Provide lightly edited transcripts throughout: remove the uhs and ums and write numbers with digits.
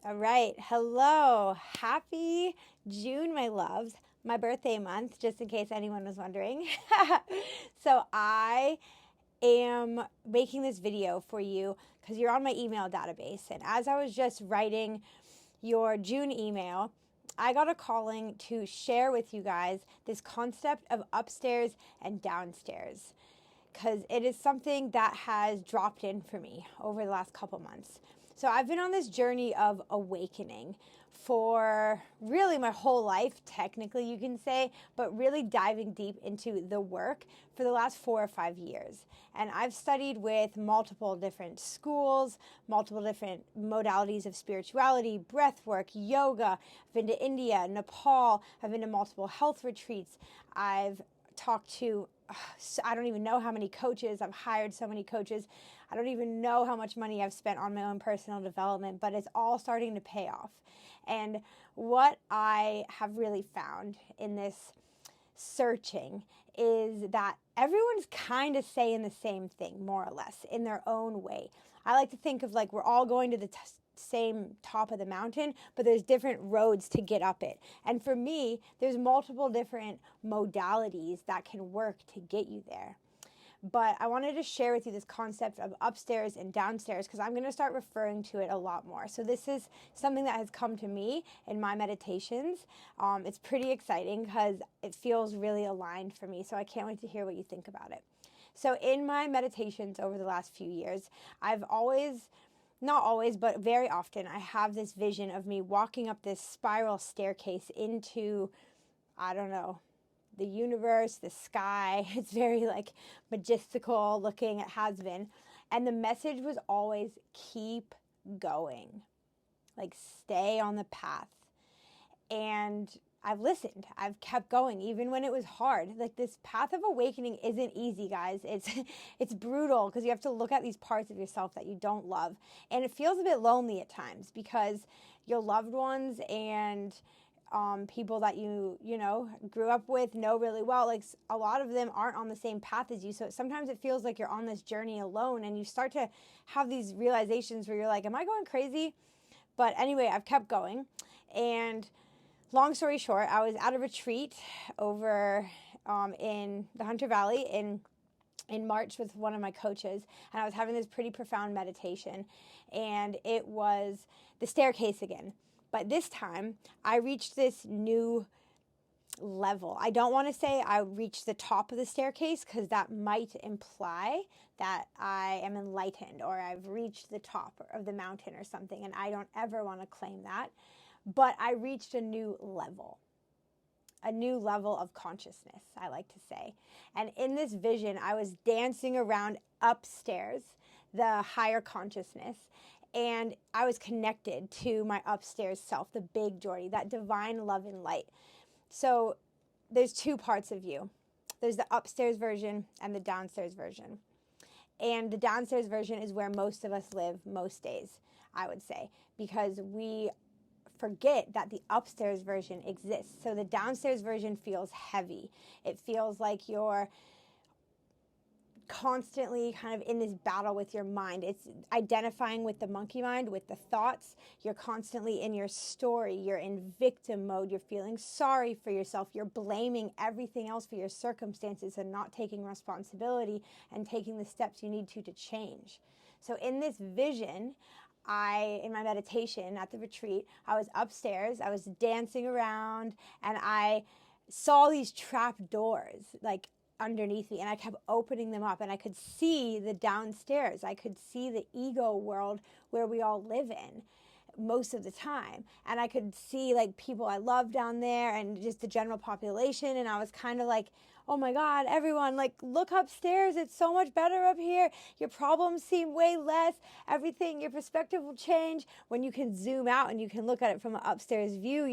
All right. Hello. Happy June, my loves. My birthday month, just in case anyone was wondering. So I am making this video for you because you're on my email database. And as I was just writing your June email, I got a calling to share with you guys this concept of upstairs and downstairs because it is something that has dropped in for me over the last couple months. So I've been on this journey of awakening for really my whole life, technically you can say, but really diving deep into the work for the last 4 or 5 years. And I've studied with multiple different schools, multiple different modalities of spirituality, breath work, yoga. I've been to India, Nepal. I've been to multiple health retreats. I've talked to I don't even know how many coaches. I've hired so many coaches. I don't even know how much money I've spent on my own personal development, but it's all starting to pay off. And what I have really found in this searching is that everyone's kind of saying the same thing, more or less, in their own way. I like to think of like we're all going to the same top of the mountain, but there's different roads to get up it. And for me, there's multiple different modalities that can work to get you there. But I wanted to share with you this concept of upstairs and downstairs because I'm going to start referring to it a lot more. So this is something that has come to me in my meditations. It's pretty exciting because it feels really aligned for me. So I can't wait to hear what you think about it. So in my meditations over the last few years, I've always, not always, but very often, I have this vision of me walking up this spiral staircase into, I don't know, the universe, the sky. It's very like majestical looking. It has been. And the message was always keep going, like stay on the path. And I've listened. I've kept going even when it was hard. Like this path of awakening isn't easy, guys. It's brutal because you have to look at these parts of yourself that you don't love. And it feels a bit lonely at times because your loved ones and people that you grew up with know really well, like a lot of them aren't on the same path as you. So sometimes it feels like you're on this journey alone and you start to have these realizations where you're like, am I going crazy? But anyway, I've kept going. And long story short, I was at a retreat over in the Hunter Valley in March with one of my coaches, and I was having this pretty profound meditation, and it was the staircase again. But this time, I reached this new level. I don't want to say I reached the top of the staircase because that might imply that I am enlightened or I've reached the top of the mountain or something, and I don't ever want to claim that. But I reached a new level of consciousness, I like to say. And in this vision, I was dancing around upstairs, the higher consciousness, and I was connected to my upstairs self, the big Jordy, that divine love and light. So there's two parts of you. There's the upstairs version and the downstairs version. And the downstairs version is where most of us live most days, I would say, because we forget that the upstairs version exists. So the downstairs version feels heavy. It feels like you're constantly kind of in this battle with your mind. It's identifying with the monkey mind, with the thoughts. You're constantly in your story. You're in victim mode. You're feeling sorry for yourself. You're blaming everything else for your circumstances and not taking responsibility and taking the steps you need to change. So in this vision, in my meditation at the retreat, I was upstairs, I was dancing around, and I saw these trap doors, like underneath me, and I kept opening them up, and I could see the downstairs. I could see the ego world where we all live in most of the time, and I could see like people I love down there and just the general population, and I was kind of like, oh my God, everyone, like look upstairs. It's so much better up here. Your problems seem way less. Everything, your perspective will change when you can zoom out and you can look at it from an upstairs view,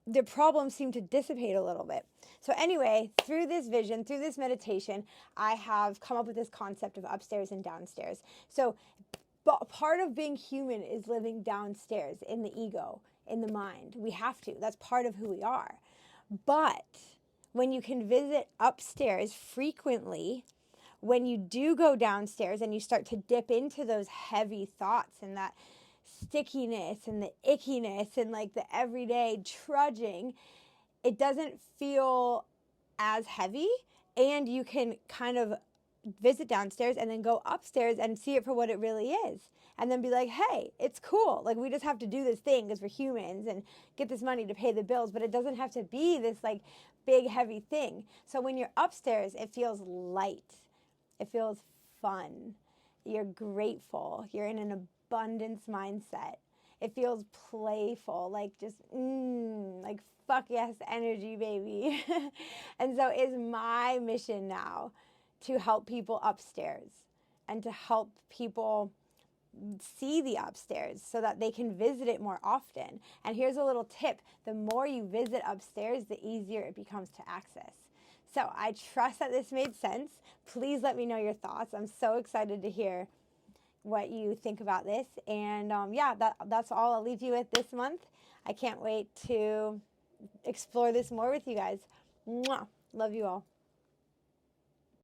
the problems seem to dissipate a little bit. So anyway, through this vision, through this meditation, I have come up with this concept of upstairs and downstairs. So part of being human is living downstairs in the ego, in the mind. We have to. That's part of who we are. But when you can visit upstairs frequently, when you do go downstairs and you start to dip into those heavy thoughts and that stickiness and the ickiness and like the everyday trudging, it doesn't feel as heavy, and you can kind of visit downstairs and then go upstairs and see it for what it really is. And then be like, hey, it's cool. Like, we just have to do this thing because we're humans and get this money to pay the bills, but it doesn't have to be this like big, heavy thing. So when you're upstairs, it feels light. It feels fun. You're grateful. You're in an abundance mindset. It feels playful, like just, like fuck yes energy, baby. And so it's my mission now to help people upstairs and to help people see the upstairs so that they can visit it more often. And here's a little tip. The more you visit upstairs, the easier it becomes to access. So I trust that this made sense. Please let me know your thoughts. I'm so excited to hear what you think about this. And yeah, that's all I'll leave you with this month. I can't wait to explore this more with you guys. Mwah. Love you all.